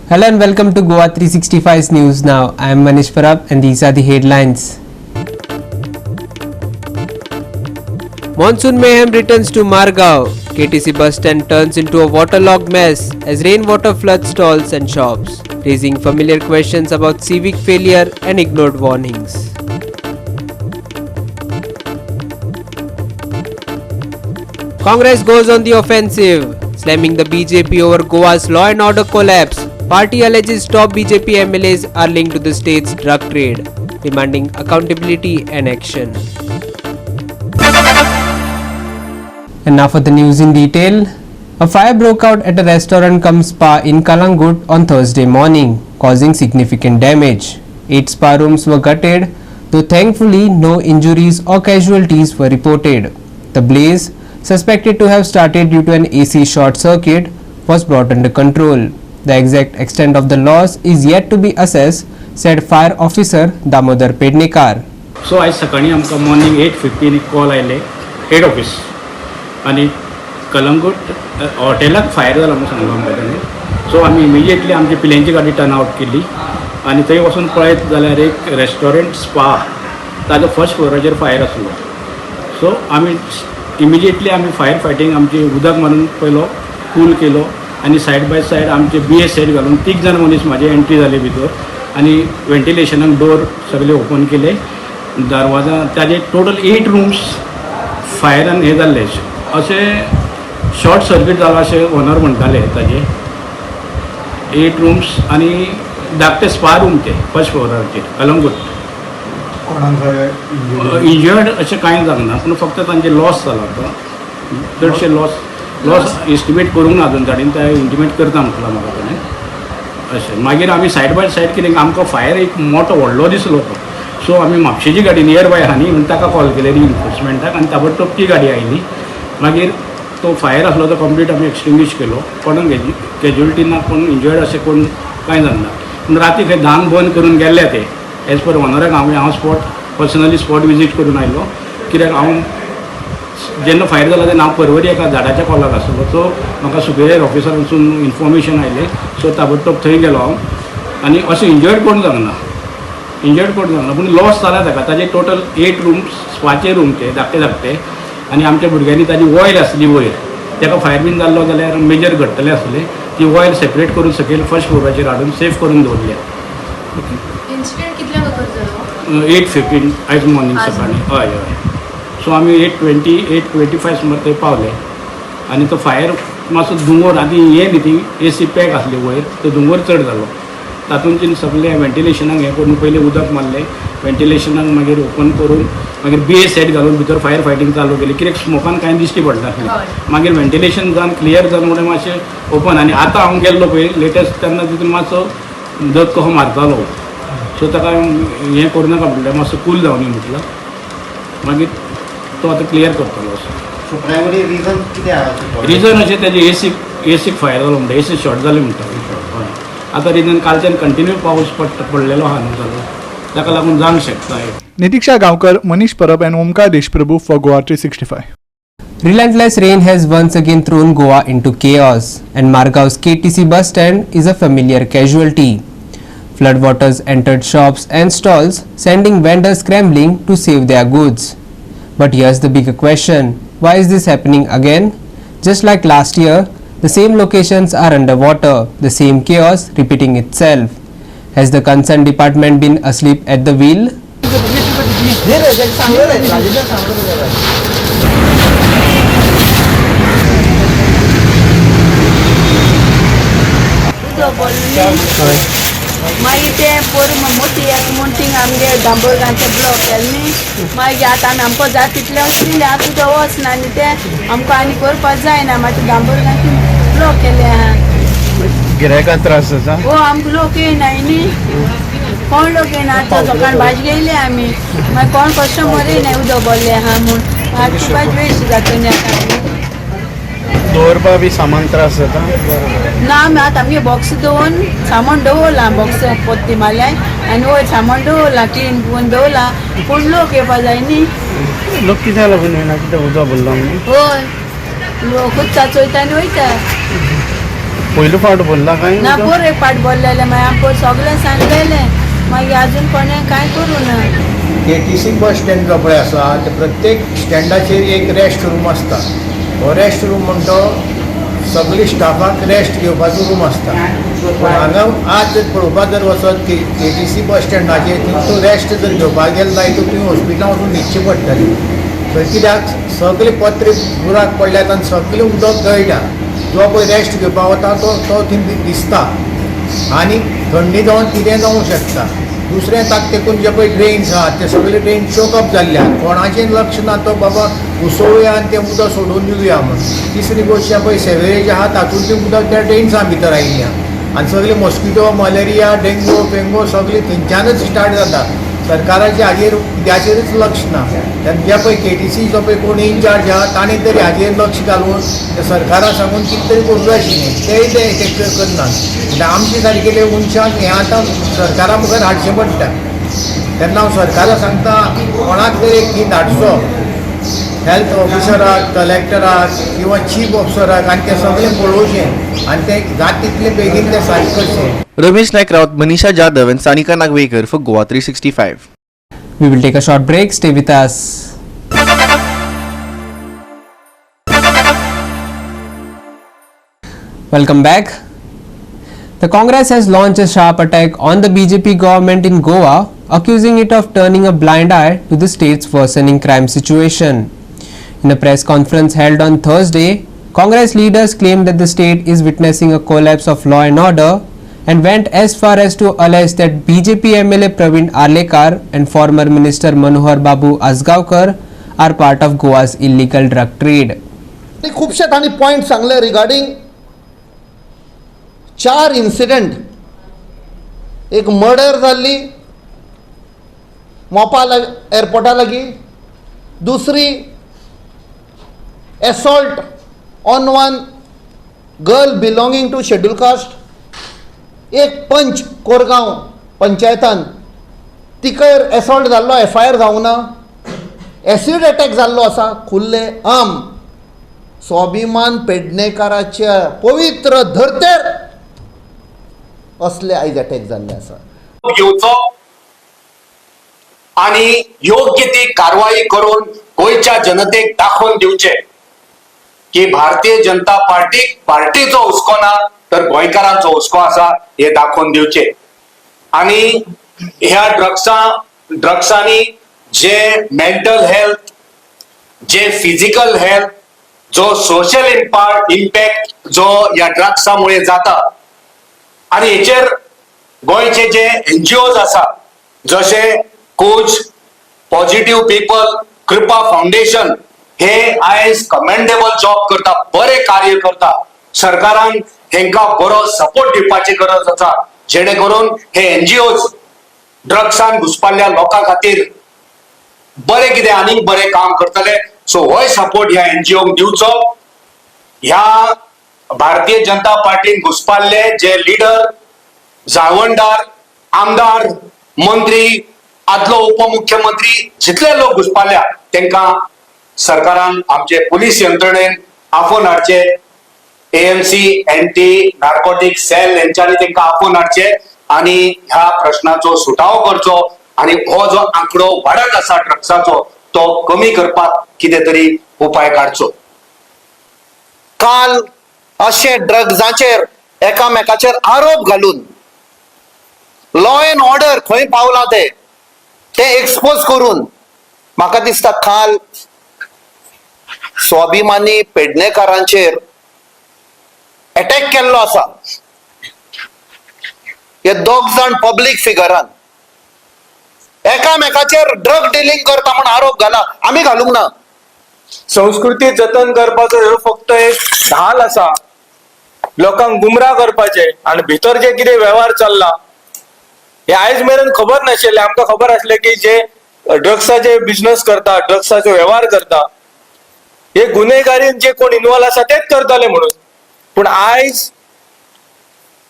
Hello and welcome to Goa 365's News Now. I am Manish Parab and these are the headlines. Monsoon mayhem returns to Margao. KTC bus stand turns into a waterlogged mess as rainwater floods stalls and shops, raising familiar questions about civic failure and ignored warnings. Congress goes on the offensive, slamming the BJP over Goa's law and order collapse. Party alleges top BJP MLAs are linked to the state's drug trade, demanding accountability and action. And now for the news in detail. A fire broke out at a restaurant cum spa in Kalangut on Thursday morning, causing significant damage. 8 spa rooms were gutted, though thankfully no injuries or casualties were reported. The blaze, suspected to have started due to an AC short circuit, was brought under control. The exact extent of the loss is yet to be assessed, said Fire Officer Damodar Pednekar. So आज सकाळी आमकां morning 8:15 एक call आयले head office आनी Calangute हॉटेलाक fire जाला म्हणून सांगलो आमकां ताणें. सो आमी इमिजिएटली आमची पिल्यांची गाडी टर्न आउट केली आनी थंय वचून पळयत जाल्यार एक रेस्टॉरंट स्पा ताजो फर्स्ट फ्लोराचेर फायर आसलो. सो आमी इमिजिएटली आमी फायर फायटींग आमची उदक मारून पयलो कूल केलो आनी सायड बाय सायड आमचे BS सेट घालून 3 जाण मनीस म्हाजे एंट्री जाले भितर आनी वेंटिलेशनाक डोर सगळे ओपन केले. दरवाजा ताजे टोटल 8 रूम्स फायरान हे जाल्ले अशें शॉर्ट सर्कीट जाला अशें ओनर म्हणटाले. ताजे 8 रूम्स आनी धाकटे स्पा रूम ते फर्स्ट फ्लोराचेर कलंगूट. इंजर्ड अशें कांय जावना पूण फक्त तांचे लॉस जाला तो चडशे लॉस एस्टिमेट करूंक ना अजून ताणें ते इंटिमेट करता म्हटलं म्हाका ताणें अशें. मागीर आमी सायड बाय सायड कितें आमकां फायर एक मोठो व्हडलो दिसलो तो. सो आमी म्हापशेची गाडी नियर बाय आहा न्ही म्हणून ताका कॉल केले रिइन्फोर्समेंटाक आनी ताबडतोब ती गाडी आयली. मागीर तो फायर आसलो तो कंप्लीट आमी एक्सटिंग्वीश केलो. कोणाक कॅज्युअलिटी ना कोण इंजर्ड अशें कोण कांय जालना. पूण राती खंय धांक बंद करून गेल्ले ते एज पर ओनराक हांव स्पॉट पर्सनली स्पॉट विजीट करून आयलो. कित्याक हांव जेन्ना फायर जाला तेन्ना हांव परवरी एका झाडाच्या कॉलाक आसलो. सो म्हाका सुपेरियर ऑफिसर वचून इन्फॉर्मेशन आयलें. सो ताबडतोब थंय गेलो हांव आनी अशें इंजर्ड कोण जावना पूण लॉस जाला ताका. ताजे टोटल 8 रूम्स स्पाचे रूम ते धाकटे आनी आमच्या भुरग्यांनी ताजी वॉयल आसली वयर ताका फायर बीन जाल्लो जाल्यार मेजर घडटले आसले. ती वॉयल सेपरेट करून सकयल फर्स्ट फ्लोराचेर हाडून सेफ करून दवरल्या. इन्सिडेंट कितल्या वगत जालो? 8:15 आयज मॉर्निंग सकाळी. हय. सो आमी 8:20 8:25 सुमार थंय पावले आनी तो फायर मातसो दुंगोर आनी हे न्ही ती AC पॅक आसली वयर तो दुंगोर चड जालो. तातूंतल्यान सगळें वेंटिलेशनाक हें करून पयलीं उदक मारलें वेंटिलेशनाक मागीर ओपन करून मागीर BS सेट घालून भितर फायर फायटींग चालू केली. कित्याक स्मोकान कांय दिश्टी पडनासलें. मागीर वेंटिलेशन जावन क्लियर जावन म्हणून मातशें ओपन आनी आतां हांव गेल्लो पळय लेटस्ट तेन्ना तितून मातसो उदक कसो मारतालो. सो ताका हें करूं नाका म्हणलें मातसो कूल जावन म्हटलं. मागीर तो आतां क्लियर करतलो असो. प्रायमरी रिजन कितें आहा? रिजन अशें तेजे एसीक फायर जालो म्हणटा AC शॉर्ट जालें म्हणटा. हय आतां रिजन कालच्यान कंटिन्यू पावस पडलेलो आहा न्हू जालो ताका लागून जावंक शकता. नितीक्षा Gaonkar, Manish Parab and Omkar Deshprabhu for Goa 365. Relentless rain has once again thrown Goa into chaos, and Margao's KTC bus stand is a familiar casualty. Floodwaters entered shops and stalls, sending vendors scrambling to save their goods. But here's the bigger question: why is this happening again? Just like last year, the same locations are underwater, the same chaos repeating itself. Has the concerned department been asleep at the wheel? मागीर ते मोठी एक मोठी आमगे दांबोळगांचे block केले न्ही. मागीर आतां आमी आमकां जाय तितले वचली आतां तो वचना आनी ते आमकां आनी करपाक जायना. मागीर दांबोळगांचे ब्लॉक केले आहा. गिरायकांक त्रास जाता? हो आमकां लोक येयनाय न्ही. कोण लोक येयना. आतां सकाळ भाजी घेयली आमी मागीर कोण कस्टमर येयनाय उदक भरलें आहा म्हूण. मागीर तुपाच वेस्ट जाता न्ही आतां. दवरपा बी सामान त्रास जाता? ना आमी आतां आमगे बॉक्स दवरून सामान दवरला बॉक्स पोत्ती मारल्याय आनी वयर सामान दवरला क्लीन करून दवरला. पूण लोक येवपा जाय न्ही. लोक कित्याक लागून येना? कित्याक उदक भरला म्हणून? हय लोकूच चाचयता आनी वयता. पयलू फावट बोलला काय ना पोर एक पाट बोललेले मागीर आमकां सगळें सांगलेलें मागीर अजून कोणें कांय करूं ना KTC बस स्टँड जो पळय आसा ते प्रत्येक स्टँडाचेर एक रेस्ट रूम आसता हो रेस्ट रूम म्हणटा सगळी स्टाफाक रेस्ट घेवपाचो रूम आसता पूण हांगा आज जर पळोवपाक जर वचत KTC बस स्टँडाचेर तो रेस्ट जर घेवपाक गेलो जायत तुवें हॉस्पिटलांत वचून न्हिदचें पडटलें थंय कित्याक सगळे पत्रे बुराक पडल्यात आनी सगळें उदक गळटा जो पळय रेस्ट घेवपाक वता तो थंय दिसता आनी थंडी जावन कितें जावंक शकता दुसरें ताका तेकून जे पळय ड्रेन्स आहात ते सगळे ड्रेन चोकअप जाल्ल्यात कोणाचें लक्ष ना तो बाबा उसळुया आनी तें उदक सोडून दिवया म्हण तिसरी गोश्ट पळय सेवेरेज आहा तातूंत तें उदक त्या ड्रेन्सां भितर आयिल्ल्या आनी सगळे मॉस्किटो मलेरिया डेंगू पेंगू सगळे थंयच्यानच स्टार्ट जाता सरकाराचें हाजेर कित्याचेरच लक्ष ना जे पळय KTC जो पळय कोण इनचार्ज आहा ताणें तरी हाजेर लक्ष घालून ते सरकाराक सांगून कितें तरी करूं जाय आशिल्लें तेंय ते करनात म्हणजे आमचे सारकेले मनशाक हें आतां सरकारा मुखार हाडचें पडटा तेन्ना हांव सरकाराक सांगता कोणाक तरी एक टीम धाडचो हेल्थ ऑफिसराक कलेक्टराक किंवा चीफ ऑफिसराक आनी तें सगळें पळोवचें आनी तें जाता तितलें बेगीन तें सारकें करचें. रमेश नायक Rawat, Manisha Jadhav and Sanika Nagwekar for Goa 365. We will take a short break. Stay with us. Welcome back. The Congress has launched a sharp attack on the BJP government in Goa, accusing it of turning a blind eye to the state's worsening crime situation. In a press conference held on Thursday, Congress leaders claimed that the state is witnessing a collapse of law and order and went as far as to allege that BJP MLA Praveen Arlekar and former Minister Manohar Babu Asgaonkar are part of Goa's illegal drug trade. खुबशे तांणी point सांगले regarding 4 incident एक murder जाल्ली मोपा एअरपोर्टा लागीं दुसरी assault on one girl belonging to schedule caste एक पंच कोरगांव पंचायतान तिकर एसॉल्ट जाल्लो FIR जावंक ना एसिड अटॅक जाल्लो आसा खुल्ले आम स्वाभिमान पेडणेकाराच्या पवित्र धर्तेर असले आयज अटॅक जाल्ले आसा घेवचो आणि योग्य ती कारवाई करून गोयच्या जनतेक दाखवून दिवचे की भारतीय जनता पार्टीचो हुस्को ना तर गोंयकारांचो हुस्को आसा हे दाखवून दिवचे. आणि ह्या ड्रग्सांनी जे मेंटल हेल्थ जे फिजिकल हेल्थ जो सोशल इम्पॅक्ट जो या ड्रग्सामुळे जाता आणि हेचेर गोंयचे जे NGOs आसा जसे कोच पॉझिटिव्ह पीपल कृपा फाउंडेशन हे आयज कमेंडेबल जॉब करता बरे कार्य करता सरकारान हेंका बरो सपोर्ट दिवपाची गरज आसा जेणे करून हे NGOs ड्रग्सान घुसपाल्ल्या लोकां खातीर बरे कितें आनीक बरे काम करतले. सो होय सपोर्ट ह्या NGOक दिवचो. ह्या भारतीय जनता पार्टीन घुसपाल्ले जे लिडर जाळवणदार आमदार मंत्री आदलो उपमुख्यमंत्री जितले लोक घुसपाल्ल्या तांकां सरकारान आमचे पुलीस यंत्रणेन आफोवन हाडचे AMC एंटी नार्कोटिक सेल यांच्यानी तांकां आफोवन हाडचे आणि ह्या प्रश्नाचो सुटावो करचो आणि हो जो आंकडो वाडत आसा ड्रग्साचो तो कमी करपाक कितें तरी उपाय काडचो. काल अशे ड्रग्साचेर एकामेकाचेर आरोप घालून लॉ एंड ऑर्डर खंय पावला ते एक्सपोज करून म्हाका दिसता काल स्वाभिमानी पेडणेकारांचेर अटॅक केल्लो आसा. हे दोग जाण पब्लीक फिगरान एकामेकाचेर ड्रग डिलिंग करता म्हणून आरोप घाला. आमी घालूंक ना. संस्कृती जतन करपाचो ह्यो फक्त एक ढाल आसा लोकांक गुमराह करपाचे आणि भितर जे कितें व्यवहार चल्ला हे आयज मेरेन खबर नाशिल्ले. आमकां खबर आसले की जे ड्रग्साचे बिझनेस करता ड्रग्साचो व्यवहार करता हे गुन्हेगारीन जे कोण इन्वॉल्व आसा तेच करताले म्हणून. पूण आयज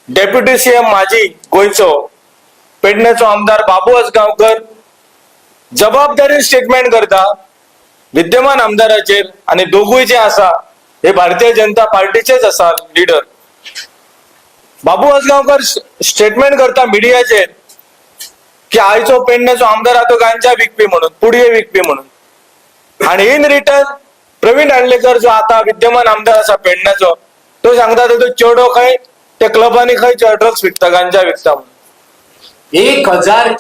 डेप्युटी CM माजी गोंयचो पेडणेचो आमदार बाबू आसगांवकर जबाबदारी स्टेटमेंट करता विद्यमान आमदाराचेर आणि दोगूय जे आसा हे भारतीय जनता पार्टीचेच आसा लिडर. बाबू आसगांवकर स्टेटमेंट करता मिडियाचेर की आयचो पेडणेचो आमदार तो गांजा विकपी म्हणून, पुडये विकपी म्हणून, आणि इन रिटर्न प्रवीण हांडलेकर जो आता विद्यमान आमदार असा पेडण्याचो तो सांगता तो चेडो खंय त्या क्लबांनी खंय ड्रग्स विकता, गांजा विकता म्हणून. 1000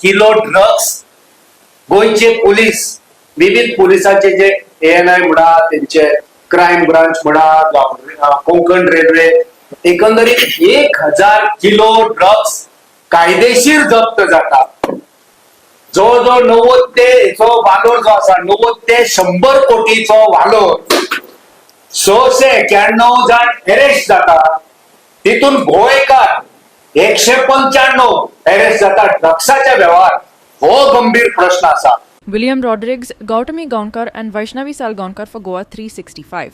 किलो ड्रग्स गोयचे पोलीस, विविध पोलिसांचे जे ANI म्हणा, त्यांचे क्राईम ब्रांच म्हणा, कोकण रेल्वे, एकंदरीत 1000 किलो ड्रग्स कायदेशीर जप्त जाता. जवळजवळ 90 ते वालोर जो असा 90 ते 100 कोटीचो वालोर 691 जण अरेस्ट जाता. तितून गोंयकार 195 अरेस्ट जाता. ड्रग्साच्या व्यवहार हो गंभीर प्रश्न असा. William Rodrigues, Gautami Gaunkar and Vaishnavi Salgaonkar for Goa 365.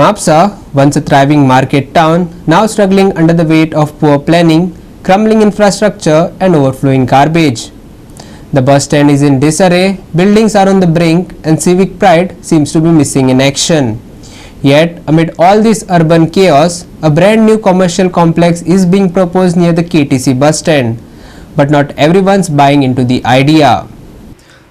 Mapsa, once a thriving market town, now struggling under the weight of poor planning, crumbling infrastructure and overflowing garbage. The bus stand is in disarray, buildings are on the brink and civic pride seems to be missing in action. Yet, amid all this urban chaos, a brand new commercial complex is being proposed near the KTC bus stand. But not everyone's buying into the idea.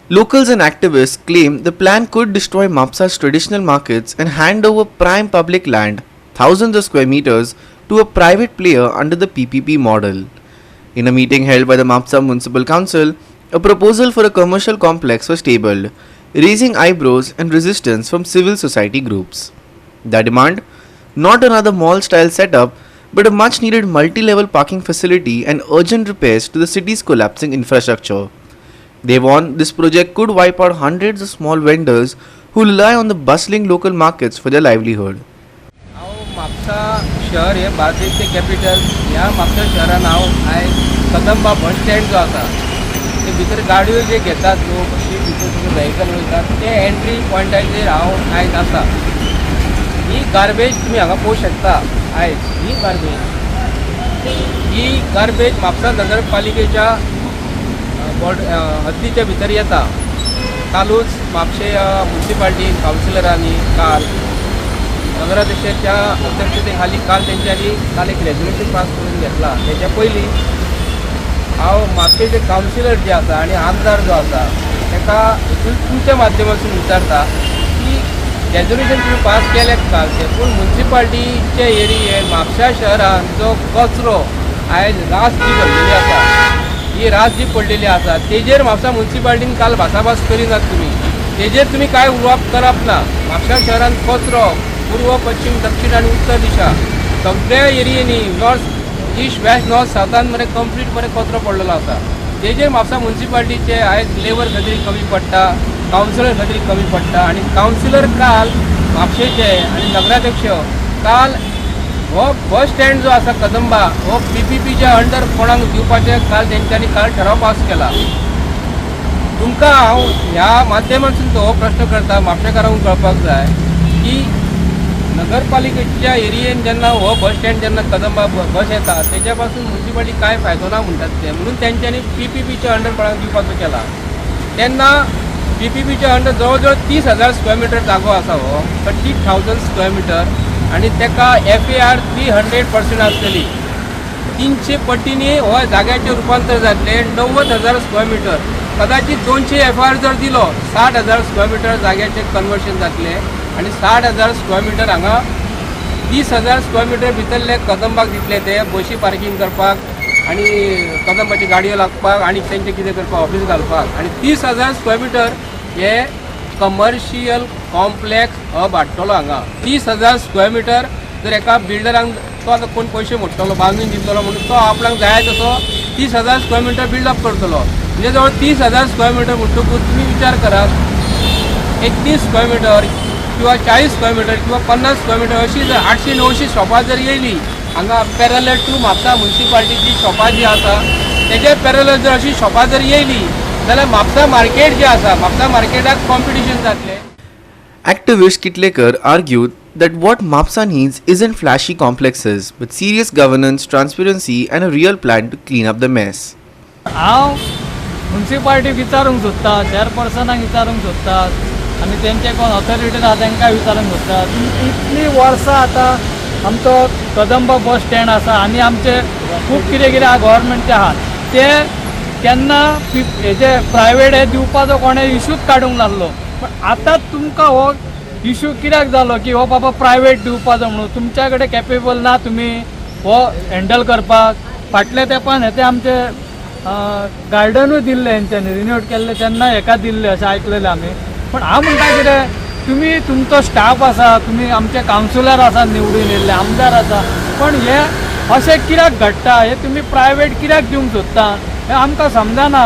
Locals and activists claim the plan could destroy Mapsa's traditional markets and hand over prime public land, thousands of square meters, to a private player under the PPP model. In a meeting held by the Mapsa Municipal Council, a proposal for a commercial complex was tabled, raising eyebrows and resistance from civil society groups. Their demand? Not another mall-style setup, but a much-needed multi-level parking facility and urgent repairs to the city's collapsing infrastructure. They warn this project could wipe out hundreds of small vendors who rely on the bustling local markets for their livelihood. Mapusa शहर हे भारताचे capital. ह्या म्हापसा शहरान हांव आयज Kadamba bus stand जो आसा ते भितर गाडयो जे घेतात लोक, ते भितर सगळे व्हेकल वयतात, ते एंट्री पॉयंटाचेर हांव आयज आसा. ही गार्बेज तुमी हांगा पळोवंक शकता. आयज ही गार्बेज म्हापसा नगरपालिकेच्या हद्दीच्या भितर येता. कालूच म्हापशे म्युन्सिपाल्टी कावन्सिलरांनी काल नगराध्यक्षाच्या अध्यक्षतेखाली काल एक रेझोल्युशन पास करून घेतला. त्याच्या पयलीं हांव म्हापशेचे कावन्सिलर जे आसा आनी आमदार जो आसा ताका तुमच्या माध्यमातून विचारता की रेझोल्युशन तुम्ही पास केले कालचे, पूण म्युन्सिपाल्टीचे एरियेन म्हापशा शहरान जो कचरो आयज रास जी भरलेली आसा, ही रास जी पडलेली आसा, तेजेर म्हापसा म्युन्सिपाल्टीन काल भासाभास करिनात तुमी. तेजेर तुमी कांय उलोवप करप ना. म्हापशा शहरान कचरो पूर्व, पश्चिम, दक्षिण आनी उत्तर दिशा सगळ्या एरियेनी नॉर्थ, ईस्ट, वेस्ट, नॉर्थ, सावथान मरे कंप्लीट मरे कचरो पडलेलो आसा. तेजेर म्हापसा म्युन्सिपाल्टीचे आयज लेबर खत्री कमी पडटा, कावन्सिलर खत्री कमी पडटा. आनी कावन्सिलर काल म्हापशेचे आनी नगराध्यक्ष काल हो बस स्टँड जो आसा कदंबा हो PPPच्या अंडर कोणाक दिवपाचे काल तेंच्यांनी ठराव पास केला. तुमकां हांव ह्या माध्यमांतून हो प्रश्न करता, म्हापशेकारांक कळपाक जाय की नगरपालिकेच्या एरियेन जेन्ना हो बस स्टँड जेन्ना कदंबा बस येता तेच्या पासून म्युन्सिपाल्टी कांय फायदो ना म्हणटात ते, म्हणून तेंच्यांनी PPPच्या अंडर कोणाक दिवपाचो केला. तेन्ना PPPच्या अंडर जवळ 30,000 स्क्वेअर मिटर जागो आसा हो, 30,000 स्क्वेअर मिटर, आणि तेका FAR 300% आसतली. 300 पटींनी हो जाग्याचें रुपांतर जातलें 90,000 स्क्वेअर मिटर. कदाचित 200 FAR जर दिलो 60,000 स्क्वेअर मिटर जाग्याचें कन्वर्शन जातलें, आनी 60,000 स्क्वेअर मिटर हांगा 30,000 स्क्वेअर मिटर भितरले कदंबाक दितले ते बशी पार्किंग करपाक आनी कदंबाची गाडयो लागपाक आनी तेंचे कितें करपाक ऑफीस घालपाक. आनी 30,000 स्क्वेअर मिटर हे कमर्शियल कॉम्प्लेक्स हब हाडटलो हांगा. 30,000 स्क्वेअर मिटर जर एका बिल्डरांक तो आतां कोण पयशे मोडटलो बांदून दितलो म्हणून तो आपणाक जाय तसो 30,000 स्क्वेअर मिटर बिल्डअप करतलो. म्हणजे जवळ 30,000 स्क्वेअर मिटर म्हणटकूच तुमी विचार करात 31 स्क्वेअर मिटर किंवा 40 स्क्वेअर मिटर किंवा 50 स्क्वेअर मिटर अशी जर 800-900 शॉपां जर येयली हांगा पॅरलल टू म्हापसा म्युन्सिपाल्टीची शॉपां जी आसा तेजे पॅरलल जर अशी शॉपां जर येयली जाल्यार म्हापसा मार्केट जे आसा म्हापसा मार्केटाक कॉम्पिटिशन जातलें. Activist Kitlekar argued that what Mapsa needs isn't flashy complexes, but serious governance, transparency and a real plan to clean up the mess. हांव म्युन्सिपाल्टी विचारूंक सोदता, चेअरपर्सनाक विचारूंक सोदता आनी तेंचे कोण ऑथॉरिटी आहा तांकां विचारून घेतला. इतली वर्सां आतां आमचो कदंबा बस स्टँड आसा आनी आमचे खूब कितें कितें गव्हर्मेंटचे आहा ते केन्ना हेजे प्रायवेट हे दिवपाचो कोणें इशूच काडूंक नासलो. पण आतां तुमकां हो इशू कित्याक जालो की हो बाबा प्रायवेट दिवपाचो म्हणून तुमच्या कडेन कॅपेबल ना तुमी हो हँडल करपाक. फाटल्या तेंपान हे आमचे गार्डनूय दिल्ले हेंच्यांनी रिन्यूड केल्ले तेन्ना हेका दिल्ले अशें आयकलेलें आमी. पण हांव म्हणटा कितें तुमी तुमचो स्टाफ आसा तुमी आमचे कावन्सिलर आसा निवडून येयल्ले आमदार आसा पण हे अशें कित्याक घडटा हे तुमी प्रायवेट कित्याक दिवंक सोदता हें आमकां समजना.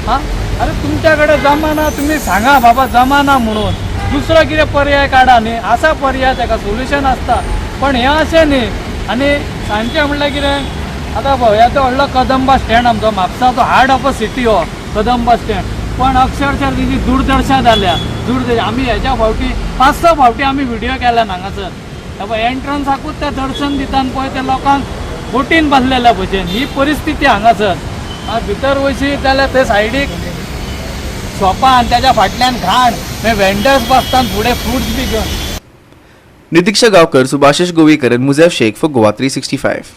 हां अरे तुमच्या कडेन जमाना तुमी सांगा बाबा जमाना म्हणून दुसरो कितें पर्याय काडा न्ही. आसा पर्याय ताका सोल्युशन आसता पण हें अशें न्ही. आनी सांजचें म्हणल्यार कितें आतां पळय हे तो व्हडलो कदंबा स्टँड आमचो म्हापसाचो हार्ट ऑफ अ सिटी हो कदंबा स्टँड. पण अक्षरशः तिची दुर्दशा जाल्या आमी हेच्या फावटी 5-6 फावटी आमी व्हिडिओ केल्या हांगासर एंट्रन्साकूच ते दर्शन दितात पळय ते लोकांक बोटीन बांदलेल्या भशेन ही परिस्थिती हांगासर. भितर वयशी जाल्यार ते सायडीक शॉपां आनी तेच्या फाटल्यान घाण मागीर वेंडर्स बसतात फुडें फ्रुट्स बी घेवन. Nitiksha Gaukar, Subhashish Govekar and Muzaif Sheikh for Goa 365.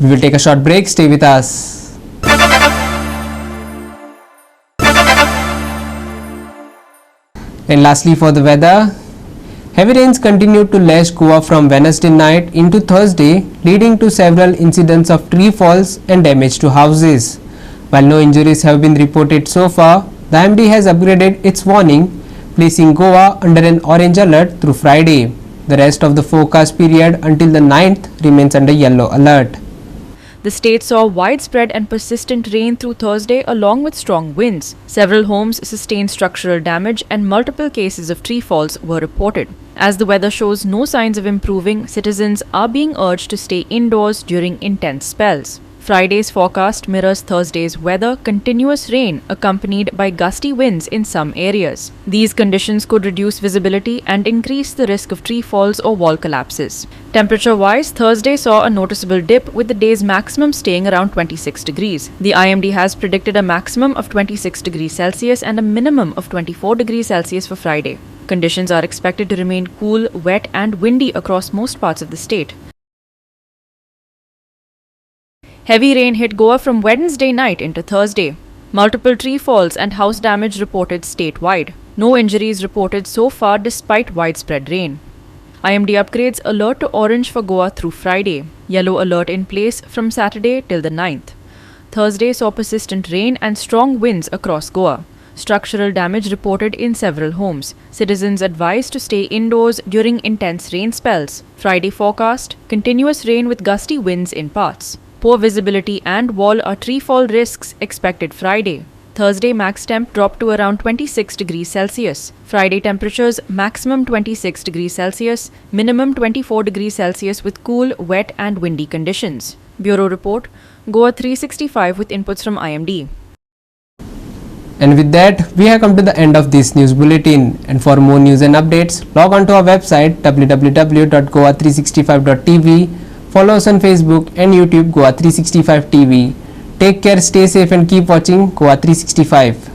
We will take a short break. Stay with us. And lastly, for the weather, heavy rains continued to lash Goa from Wednesday night into Thursday, leading to several incidents of tree falls and damage to houses. While no injuries have been reported so far, the IMD has upgraded its warning, placing Goa under an orange alert through Friday. The rest of the forecast period until the 9th remains under yellow alert. The state saw widespread and persistent rain through Thursday along with strong winds. Several homes sustained structural damage and multiple cases of tree falls were reported. As the weather shows no signs of improving, citizens are being urged to stay indoors during intense spells. Friday's forecast mirrors Thursday's weather, continuous rain accompanied by gusty winds in some areas. These conditions could reduce visibility and increase the risk of tree falls or wall collapses. Temperature-wise, Thursday saw a noticeable dip with the day's maximum staying around 26 degrees. The IMD has predicted a maximum of 26 degrees Celsius and a minimum of 24 degrees Celsius for Friday. Conditions are expected to remain cool, wet and windy across most parts of the state. Heavy rain hit Goa from Wednesday night into Thursday. Multiple tree falls and house damage reported statewide. No injuries reported so far despite widespread rain. IMD upgrades alert to orange for Goa through Friday. Yellow alert in place from Saturday till the 9th. Thursday saw persistent rain and strong winds across Goa. Structural damage reported in several homes. Citizens advised to stay indoors during intense rain spells. Friday forecast, continuous rain with gusty winds in parts. Poor visibility and wall or tree fall risks expected Friday. Thursday max temp dropped to around 26 degrees Celsius. Friday temperatures maximum 26 degrees Celsius, minimum 24 degrees Celsius with cool, wet and windy conditions. Bureau report, Goa 365 with inputs from IMD. And with that, we have come to the end of this news bulletin. And for more news and updates, log on to our website www.goa365.tv. Follow us on Facebook and YouTube Goa 365 TV. Take care, stay safe and keep watching Goa 365.